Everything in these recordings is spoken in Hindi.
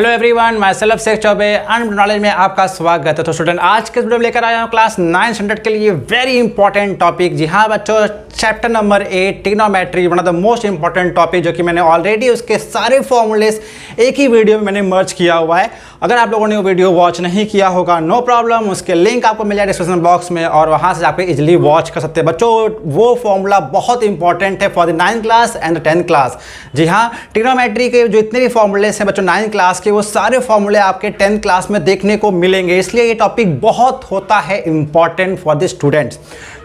Hello everyone, myself Sheikh Choubey unlimited knowledge में आपका स्वागत है। तो स्टूडेंट, आज के वीडियो में लेकर आया हूँ क्लास 9 स्टैंडर्ड के लिए वेरी इंपॉर्टेंट टॉपिक। जी हाँ बच्चों, chapter number 8 trigonometry, one of the most important topic, जो कि मैंने ऑलरेडी उसके सारे फॉर्मूलेस एक ही वीडियो में मैंने मर्ज किया हुआ है। अगर आप लोगों ने वो वीडियो वॉच नहीं किया होगा, नो प्रॉब्लम, उसके लिंक आपको मिल जाए डिस्क्रिप्शन बॉक्स में और वहाँ से आप इजिली वॉच कर सकते हैं। बच्चों, वो फॉर्मूला बहुत इंपॉर्टेंट है for the 9th class and the 10th class. जी हाँ, ट्रिग्नोमेट्री के जो इतने भी फॉर्मूलेस हैं बच्चों 9th क्लास के, वो सारे फॉर्मूले आपके 10th क्लास में देखने को मिलेंगे, इसलिए ये टॉपिक बहुत होता है इंपॉर्टेंट फॉर द स्टूडेंट्स।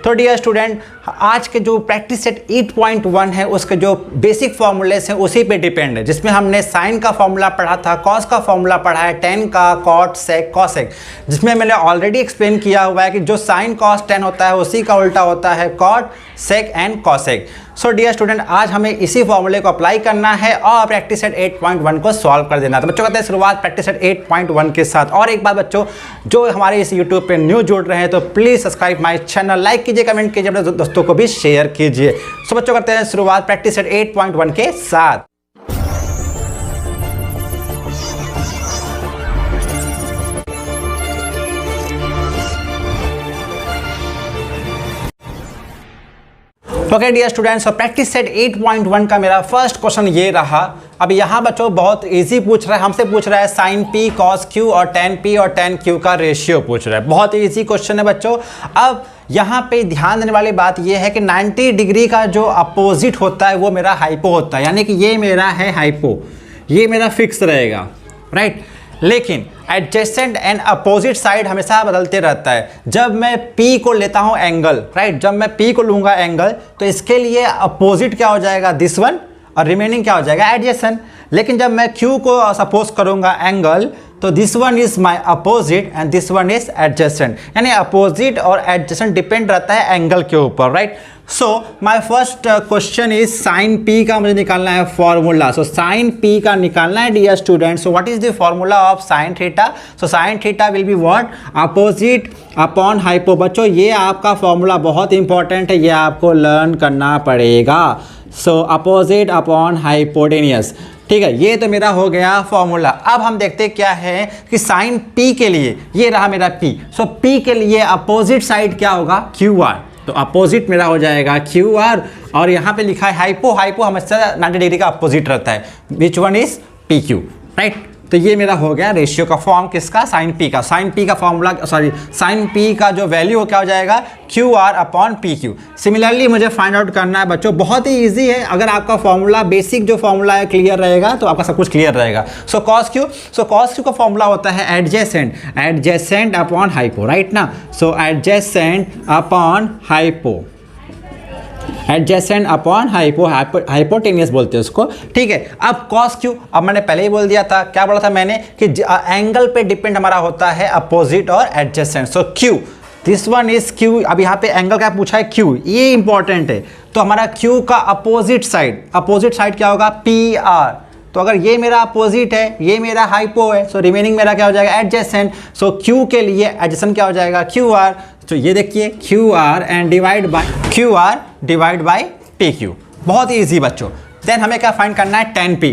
तो डियर स्टूडेंट, आज के जो प्रैक्टिस सेट 8.1 है उसके जो बेसिक फॉर्मूलेस हैं उसी पे डिपेंड है, जिसमें हमने साइन का फॉर्मूला पढ़ा था, कॉस का फॉर्मूला पढ़ा है, टेन का, कॉट, सेक, कॉसेक, जिसमें मैंने ऑलरेडी एक्सप्लेन किया हुआ है कि जो साइन कॉस टेन होता है उसी का उल्टा होता है cot, sec and cosec. So dear student, आज हमें इसी फॉर्मूले को अप्लाई करना है और प्रैक्टिस सेट 8.1 को सॉल्व कर देना। तो बच्चों कहते हैं शुरुआत प्रैक्टिस सेट 8.1 के साथ। और एक बात बच्चों, जो हमारे इस यूट्यूब पे न्यू जुड़ रहे हैं तो please subscribe my channel, like कीजिए, कमेंट कीजिए, अपने दोस्तों को भी शेयर कीजिए। सो बच्चों करते हैं शुरुआत प्रैक्टिस सेट 8.1 के साथ। Okay dear students, practice set 8.1 का मेरा फर्स्ट क्वेश्चन ये रहा। अब यहाँ बच्चों बहुत इजी पूछ रहा है, हमसे पूछ रहा है साइन पी कॉस क्यू और टेन पी और टेन क्यू का रेशियो पूछ रहा है। बहुत इजी क्वेश्चन है बच्चों। अब यहाँ पे ध्यान देने वाली बात ये है कि 90 डिग्री का जो अपोजिट होता है वो मेरा हाइपो होता है, यानी कि ये मेरा है हाइपो, ये मेरा फिक्स रहेगा, राइट। लेकिन एडजेसेंट एंड अपोजिट साइड हमेशा बदलते रहता है। जब मैं P को लेता हूं एंगल, राइट, जब मैं P को लूंगा एंगल तो इसके लिए अपोजिट क्या हो जाएगा, दिस वन, और रिमेनिंग क्या हो जाएगा, एडजेसेंट। लेकिन जब मैं Q को सपोज करूंगा एंगल तो this one is my opposite and this one is adjacent, यानी अपोजिट और एडजेसेंट डिपेंड रहता है एंगल के ऊपर, right. So my first question is sine P का मुझे निकालना है फॉर्मूला। सो साइन पी का निकालना है dear student. So what is the formula of sine theta? So sine theta will be what, opposite upon hypo. बच्चों ये आपका फॉर्मूला बहुत इंपॉर्टेंट है, ये आपको लर्न करना पड़ेगा। सो अपोजिट अपॉन हाइपोटेनियस, ठीक है, ये तो मेरा हो गया फॉर्मूला। अब हम देखते क्या है कि साइन पी के लिए, ये रहा मेरा पी। सो पी के लिए अपोजिट साइड क्या होगा, क्यू आर। तो अपोजिट मेरा हो जाएगा क्यू आर, और यहाँ पे लिखा है हाइपो, हाइपो हमेशा 90 डिग्री का अपोजिट रहता है, which one is P Q, right. तो ये मेरा हो गया रेशियो का फॉर्म, किसका, साइन पी का। साइन पी का फॉर्मूला, सॉरी, साइन पी का जो वैल्यू क्या हो जाएगा, Q R upon P Q. Similarly मुझे फाइंड आउट करना है बच्चों, बहुत ही इजी है। अगर आपका फॉर्मूला, बेसिक जो फॉर्मूला है क्लियर रहेगा तो आपका सब कुछ क्लियर रहेगा। So cos Q, so cos Q का फॉर्मूला होता है adjacent, adjacent upon hypo, right ना। So adjacent upon hypo, adjacent upon hypo, hypotenuse बोलते हैं उसको, ठीक है। अब कॉस क्यू, अब मैंने पहले ही बोल दिया था, क्या बोला था मैंने कि एंगल पे डिपेंड हमारा होता है अपोजिट और adjacent. So Q, this one is Q. अब यहाँ पे एंगल क्या पूछा है, क्यू, ये इंपॉर्टेंट है। तो हमारा क्यू का अपोजिट साइड, अपोजिट साइड क्या होगा, पी आर। तो अगर ये मेरा अपोजिट है, ये मेरा हाइपो है, सो रिमेनिंग मेरा क्या हो जाएगा, एडजेसेंट। सो क्यू के लिए एडजेसेंट क्या हो जाएगा, क्यू आर। तो ये देखिए Q R and divide by Q R divide by P Q, बहुत ही ईजी बच्चों। देन हमें क्या फाइंड करना है, टेन पी।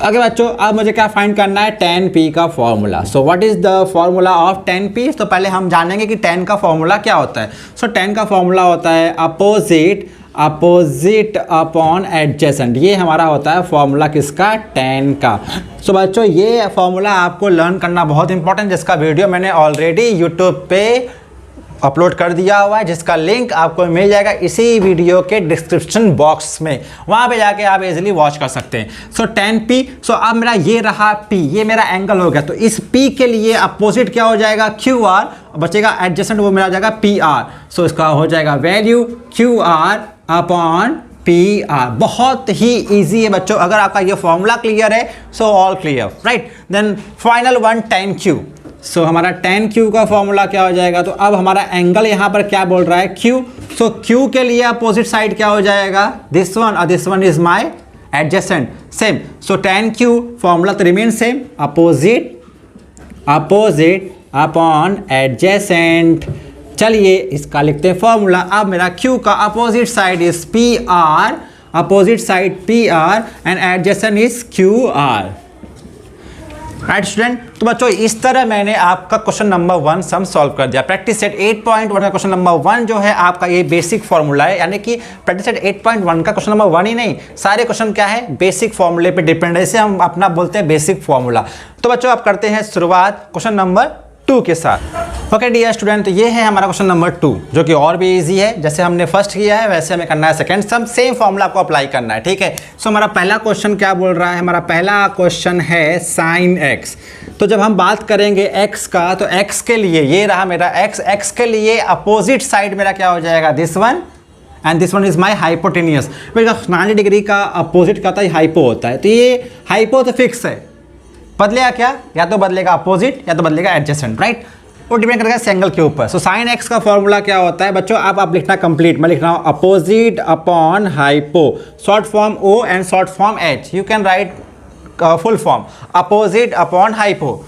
अगर बच्चों अब मुझे क्या फाइंड करना है, टेन पी का formula. So what is the formula of ten P? तो पहले हम जानेंगे कि टेन का फॉर्मूला क्या होता है। सो टेन का फॉर्मूला होता है अपोजिट, अपोजिट अपॉन एडजेसेंट। ये हमारा होता है फॉर्मूला किसका, टेन का। सो बच्चों ये फॉर्मूला आपको लर्न करना बहुत इंपॉर्टेंट, जिसका वीडियो मैंने ऑलरेडी यूट्यूब पे अपलोड कर दिया हुआ है, जिसका लिंक आपको मिल जाएगा इसी वीडियो के डिस्क्रिप्शन बॉक्स में, वहाँ पे जाके आप इजीली वॉच कर सकते हैं। सो टेन पी। सो अब मेरा ये रहा पी, ये मेरा एंगल हो गया, तो इस पी के लिए अपोजिट क्या हो जाएगा, क्यू आर, बचेगा एडजेसेंट, वो मेरा हो जाएगा पी आर। सो इसका हो जाएगा value Q R upon P R. बहुत ही इजी है बच्चों, अगर आपका ये फॉर्मूला क्लियर है so all clear, right. Then final one, tan Q. So हमारा टेन क्यू का फॉर्मूला क्या हो जाएगा, तो अब हमारा एंगल यहाँ पर क्या बोल रहा है, क्यू। सो क्यू के लिए अपोजिट साइड क्या हो जाएगा, दिस वन, और this one is my adjacent, same. So tan Q formula तो remain same, opposite, opposite upon adjacent. चलिए इसका लिखते हैं फॉर्मूला। अब मेरा Q का opposite side is P R opposite side PR and adjacent is QR। Right student, तो बच्चों इस तरह मैंने आपका क्वेश्चन नंबर 1 सम सॉल्व कर दिया। प्रैक्टिस सेट 8.1 का क्वेश्चन नंबर 1 जो है आपका ये बेसिक फॉर्मूला है, यानी कि प्रैक्टिस सेट 8.1 का क्वेश्चन नंबर 1 ही नहीं, सारे क्वेश्चन क्या है बेसिक फॉर्मूले पे डिपेंड है, इसे हम अपना बोलते हैं बेसिक फॉर्मूला। तो बच्चों आप करते हैं शुरुआत क्वेश्चन नंबर 2 के साथ। ओके डियर स्टूडेंट, तो ये है हमारा क्वेश्चन नंबर 2 जो कि और भी इजी है। जैसे हमने फर्स्ट किया है वैसे हमें करना है सेकंड सम, सेम फॉर्मूला आपको अप्लाई करना है, ठीक है। सो हमारा पहला क्वेश्चन क्या बोल रहा है, हमारा पहला क्वेश्चन है साइन x। तो जब हम बात करेंगे x का, तो x के लिए ये रहा मेरा x के लिए अपोजिट साइड मेरा क्या हो जाएगा, this one, and this one is my hypotenuse. 90 degree का अपोजिट का था हाइपो होता है, तो ये हाइपो तो फिक्स है, बदलेगा क्या, या तो बदलेगा अपोजिट या तो बदलेगा एडजेसेंट, राइट। वो डिपेंड करेगा इस एंगल के ऊपर। सो साइन x का फॉर्मूला क्या होता है बच्चों, आप लिखना कंप्लीट, मैं लिख रहा हूँ opposite upon hypo, short form O and short form H, you can write full form opposite upon hypo.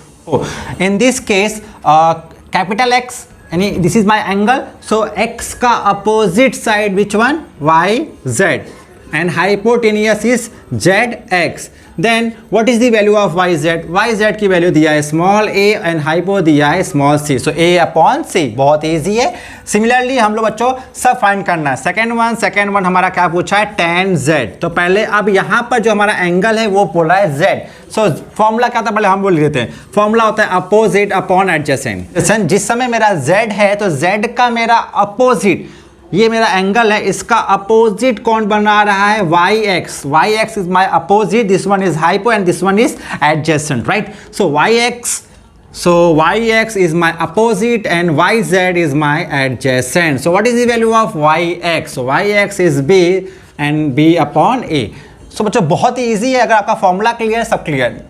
In this case capital X यानी this is my angle, so x का opposite side which one, YZ, and hypotenuse is ZX. Then what is the value of YZ? YZ की वैल्यू दिया है स्मॉल a एंड हाइपो दिया है small c, so a upon c, बहुत इजी है। सिमिलरली हम लोग बच्चों सब फाइंड करना है। सेकेंड वन हमारा क्या पूछा है, tan z। तो पहले अब यहाँ पर जो हमारा एंगल है वो बोला है z। सो फॉर्मूला क्या था पहले हम बोल देते हैं, फॉर्मूला होता है अपोजिट अपॉन एडजेसेंट। जिस समय मेरा z है तो z का मेरा अपोजिट, ये मेरा एंगल है, इसका अपोजिट कौन बना रहा है, yx is my opposite, this one is hypo and this one is adjacent, right. So yx is my opposite and yz is my adjacent. So what is the value of yx? So yx is b and b upon a. So बच्चों बहुत ही ईजी है, अगर आपका फॉर्मूला क्लियर है सब क्लियर,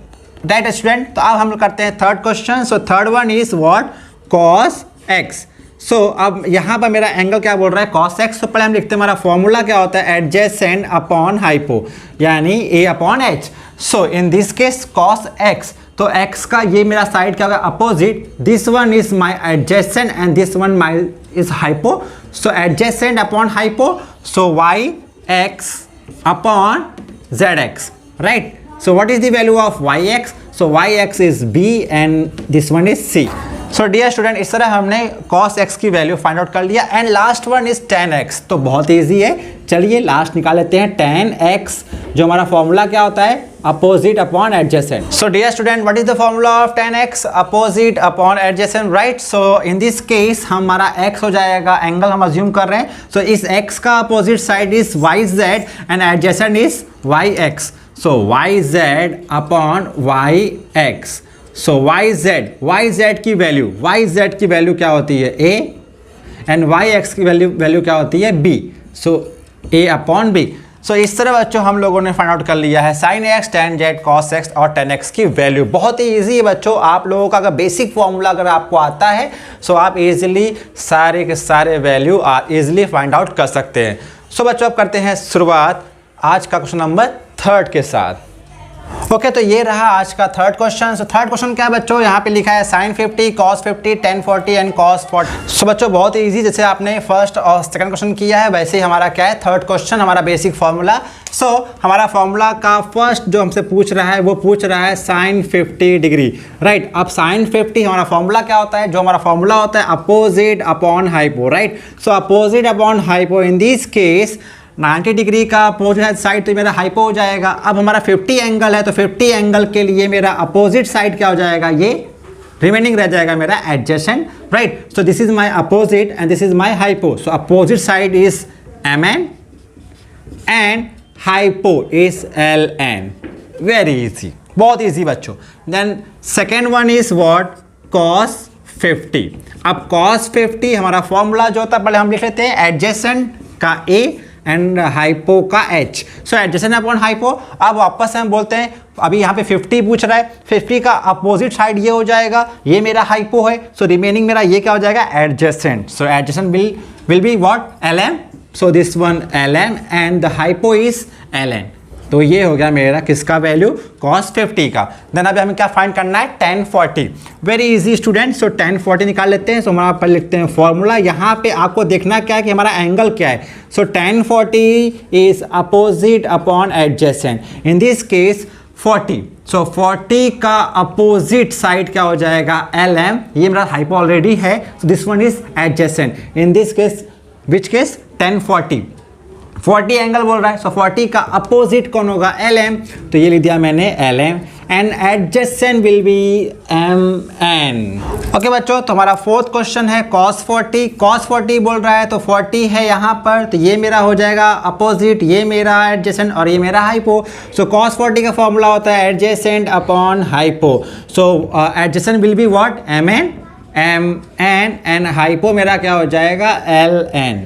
राइट स्टूडेंट। तो अब हम लोग करते हैं third question. So third one is what, cos x। सो अब यहाँ पर मेरा एंगल क्या बोल रहा है, cos x। तो पहले हम लिखते हैं हमारा फॉर्मूला क्या होता है, एडजेसेंट अपॉन हाइपो, यानी a upon h। So in this case cos x, तो x का ये मेरा साइड क्या होगा, opposite, this one is my adjacent and this one my is hypo, so adjacent upon hypo, so yx upon zx, right. So what is the value of yx? So yx is b and this one is c। So dear student, इस तरह हमने cos x की वैल्यू फाइंड आउट कर लिया। And last one is tan x, तो बहुत इजी है, चलिए लास्ट निकाल लेते हैं। tan x जो हमारा फॉर्मूला क्या होता है, opposite upon adjacent. So dear student, what is the formula of tan x? Opposite upon adjacent, right. So in this case हमारा x हो जाएगा, एंगल हम अज्यूम कर रहे हैं, सो इस x का opposite side is yz and adjacent is yx, so yz upon yx। So yz की वैल्यू क्या होती है, a एंड yx की वैल्यू क्या होती है, b, so a upon b। सो इस तरह बच्चों हम लोगों ने फाइंड आउट कर लिया है sin x, tan z, cos x और tan x की वैल्यू। बहुत ही इजी है बच्चों, आप लोगों का अगर बेसिक फॉर्मूला अगर आपको आता है सो आप इजीली सारे के सारे वैल्यू इजीली फाइंड आउट कर सकते हैं। सो बच्चों अब करते हैं शुरुआत आज का क्वेश्चन नंबर 3 के साथ। ओके, तो ये रहा आज का third question. So third question क्या है बच्चों, यहाँ पे लिखा है sin 50, cos 50, tan 40 and cos 40। सो बच्चों बहुत ही इजी, जैसे आपने फर्स्ट और सेकंड क्वेश्चन किया है वैसे ही हमारा क्या है थर्ड क्वेश्चन, हमारा बेसिक फार्मूला। सो हमारा फार्मूला का फर्स्ट जो हमसे पूछ रहा है वो पूछ रहा है sin 50 डिग्री, राइट। अब sin 50 हमारा फार्मूला क्या होता है, जो हमारा फार्मूला होता है opposite upon hypo, right. So opposite upon hypo, in this case 90 degree का अपोजिट साइड तो मेरा हाइपो हो जाएगा। अब हमारा 50 एंगल है, तो 50 एंगल के लिए मेरा अपोजिट साइड क्या हो जाएगा, ये रिमेनिंग रह जाएगा मेरा adjacent, right. So this is my opposite and this is my hypo, so opposite side is mn and hypo is ln। Very easy, बहुत इजी बच्चों। Then second one is what, cos 50। अब cos 50 हमारा फॉर्मूला जो होता है पहले हम लिख लेते हैं एडजेसेंट का a एंड हाइपो का h। सो एडजेसेंट अपॉन हाइपो। अब वापस से हम बोलते हैं, अभी यहाँ पे 50 पूछ रहा है, 50 का अपोजिट साइड ये हो जाएगा, ये मेरा हाइपो है, सो रिमेनिंग मेरा ये क्या हो जाएगा, adjacent. So adjacent will be what, ln, so this one ln and the hypo is ln, तो ये हो गया मेरा किसका वैल्यू, cos 50 का। देन अभी हमें क्या फाइंड करना है, tan 40। वेरी इजी स्टूडेंट, सो tan 40 निकाल लेते हैं। सो हमारा पर लिखते हैं फॉर्मूला। यहाँ पे आपको देखना क्या है कि हमारा एंगल क्या है। सो tan 40 is opposite upon adjacent, in this case 40। सो 40 का अपोजिट साइड क्या हो जाएगा, LM। ये मेरा हाइपो ऑलरेडी है, so this one is adjacent. In this case which case, tan 40 angle बोल रहा है, सो 40 का अपोजिट कौन होगा, LM। तो ये लिख दिया मैंने LM and adjacent will B MN। Okay बच्चों, तो हमारा फोर्थ क्वेश्चन है cos 40। cos 40 बोल रहा है तो 40 है यहाँ पर, तो ये मेरा हो जाएगा अपोजिट, ये मेरा एडजेसेंट और ये मेरा हाइपो। सो cos 40 का फॉर्मूला होता है adjacent upon hypo. So adjacent will be what, MN and hypo मेरा क्या हो जाएगा, LN।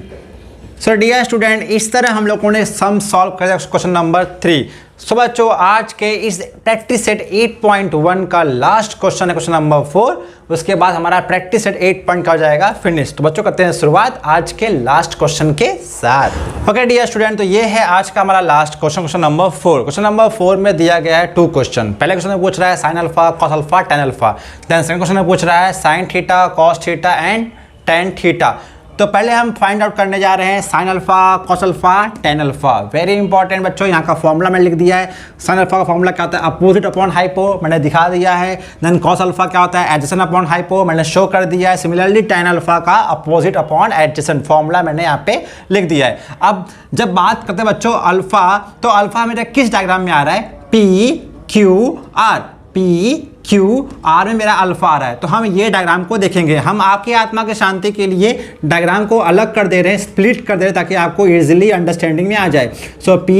सो डियर स्टूडेंट, इस तरह हम लोगों ने सम सॉल्व कर दिया क्वेश्चन नंबर 3। सो बच्चों, आज के इस प्रैक्टिस सेट 8.1 का लास्ट क्वेश्चन है क्वेश्चन नंबर 4। उसके बाद हमारा प्रैक्टिस सेट 8 पॉइंट का हो जाएगा फिनिश। तो बच्चों करते हैं शुरुआत आज के लास्ट क्वेश्चन के साथ। ओके डियर स्टूडेंट, तो ये है आज का हमारा last question, question number 4। Question number 4 में दिया गया है 2 क्वेश्चन। पहले क्वेश्चन में पूछ रहा है sine alpha, cos alpha, tan alpha. Then second question में पूछ रहा है sine theta, cos theta and tan theta. तो पहले हम फाइंड आउट करने जा रहे हैं sine alpha, cos alpha, tan alpha. Very important बच्चों, यहाँ का फॉर्मूला मैंने लिख दिया है। साइन अल्फा का फॉर्मूला क्या होता है, अपोजिट अपॉन हाइपो, मैंने दिखा दिया है। देन कॉस अल्फा क्या होता है, एडजेसेंट अपॉन हाइपो, मैंने शो कर दिया है। सिमिलरली टेन अल्फा का अपोजिट अपॉन एडजेसेंट फॉर्मूला मैंने यहाँ पे लिख दिया है। अब जब बात करते हैं बच्चों अल्फा, तो अल्फा मेरा किस डायग्राम में आ रहा है, PQR। PQR में मेरा अल्फा आ रहा है, तो हम ये डायग्राम को देखेंगे। हम आपकी आत्मा की शांति के लिए डायग्राम को अलग कर दे रहे हैं, स्प्लिट कर दे रहे हैं, ताकि आपको इजीली अंडरस्टैंडिंग में आ जाए। सो P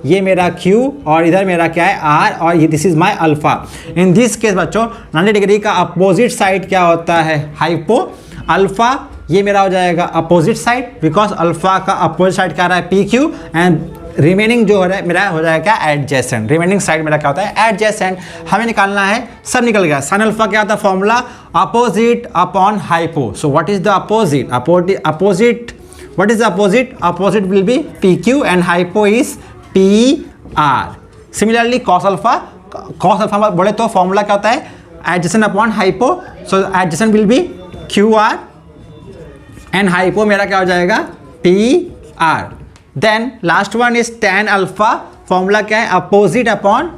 ये मेरा Q और इधर मेरा क्या है R, और ये this is my alpha. In this case बच्चों 90 डिग्री का अपोजिट साइड क्या होता है, हाइपो। अल्फा ये मेरा हो जाएगा अपोजिट साइड, बिकॉज अल्फा का अपोजिट साइड क्या आ रहा है, PQ। एंड रिमेनिंग जो हो रहा है मेरा हो जाएगा क्या, एडजेसेंट। रिमेनिंग साइड मेरा क्या होता है, एडजेसेंट। हमें निकालना है, सब निकल गया। साइन अल्फा क्या होता है formula, opposite upon hypo. So what is the opposite, opposite what is the opposite, opposite will be PQ and hypo is PR। Similarly cos alpha बोले तो फॉर्मूला क्या होता है, adjacent upon hypo. So adjacent will be QR and hypo मेरा क्या हो जाएगा, PR। Then last one is tan alpha, formula क्या है, opposite upon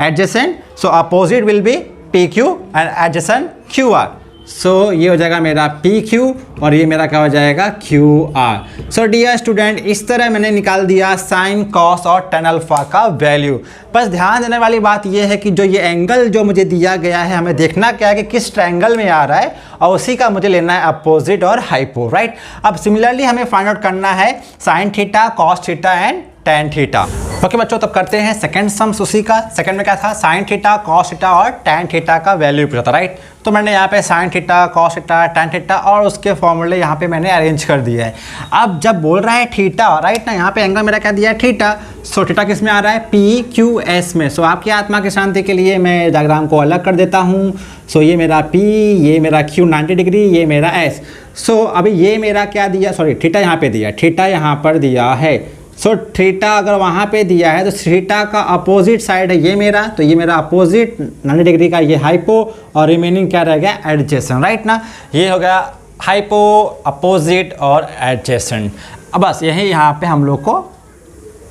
adjacent. So opposite will be PQ and adjacent QR। सो ये हो जाएगा मेरा PQ और ये मेरा क्या हो जाएगा, QR। सो डियर स्टूडेंट, इस तरह मैंने निकाल दिया साइन, कॉस और tan अल्फा का वैल्यू। बस ध्यान देने वाली बात ये है कि जो ये एंगल जो मुझे दिया गया है, हमें देखना क्या है कि किस ट्रायंगल में आ रहा है, और उसी का मुझे लेना है अपोजिट और हाइपो, राइट। अब सिमिलरली हमें फाइंड आउट करना है sine theta, cos theta and tan theta. Okay बच्चों, तब करते हैं सेकंड सम्स उसी का। सेकंड में क्या था, साइन थीटा, कॉस थीटा और टेन थीटा का वैल्यू पूछा था, राइट। तो मैंने यहाँ पे sign theta, cos theta, tan theta और उसके फॉर्मूले यहाँ पे मैंने अरेंज कर दिया है। अब जब बोल रहा है थीटा, राइट ना, यहाँ पे एंगल मेरा क्या दिया है, थीटा। सो थीटा किस में आ रहा है, PQS में। सो आपकी आत्मा की शांति के लिए मैं डायग्राम को अलग कर देता हूँ। सो ये मेरा P, ये मेरा Q 90 डिग्री, ये मेरा S। सो अभी ये मेरा क्या दिया, सॉरी थीटा यहाँ पे दिया, थीटा यहाँ पर दिया है। सो थीटा अगर वहाँ पे दिया है तो थीटा का अपोजिट साइड है ये मेरा, तो ये मेरा अपोजिट 90 डिग्री का ये हाइपो, और रिमेनिंग क्या रह गया, एडजेसेंट, राइट ना। ये हो गया हाइपो, अपोजिट और एडजेसेंट। अब बस यही यहाँ पे हम लोग को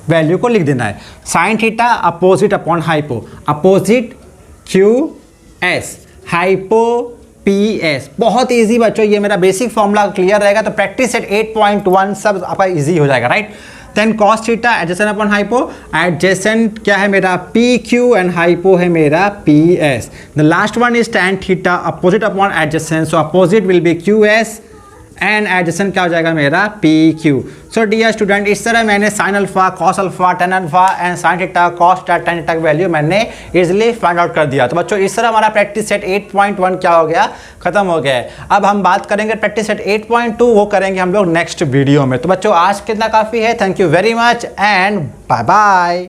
वैल्यू को लिख देना है। Sine theta opposite upon hypo, opposite QS, hypo PS। बहुत इजी बच्चों, ये मेरा बेसिक फॉर्मूला क्लियर रहेगा तो प्रैक्टिस सेट 8.1 सब आपका इजी हो जाएगा, right. Then cos theta adjacent upon hypo, adjacent क्या है मेरा PQ एंड हाइपो है मेरा PS। The last one is tan theta opposite upon adjacent, so opposite will be QS and adjacent क्या हो जाएगा मेरा PQ। सो डियर स्टूडेंट, इस तरह मैंने sign alpha, cos alpha, tan alpha and sign theta, cos theta, tan theta की वैल्यू मैंने इजीली फाइंड आउट कर दिया। तो बच्चों इस तरह हमारा प्रैक्टिस सेट 8.1 क्या हो गया, खत्म हो गया है। अब हम बात करेंगे प्रैक्टिस सेट 8.2, वो करेंगे हम लोग नेक्स्ट वीडियो में। तो बच्चों आज कितना काफ़ी है। Thank you very much and bye bye.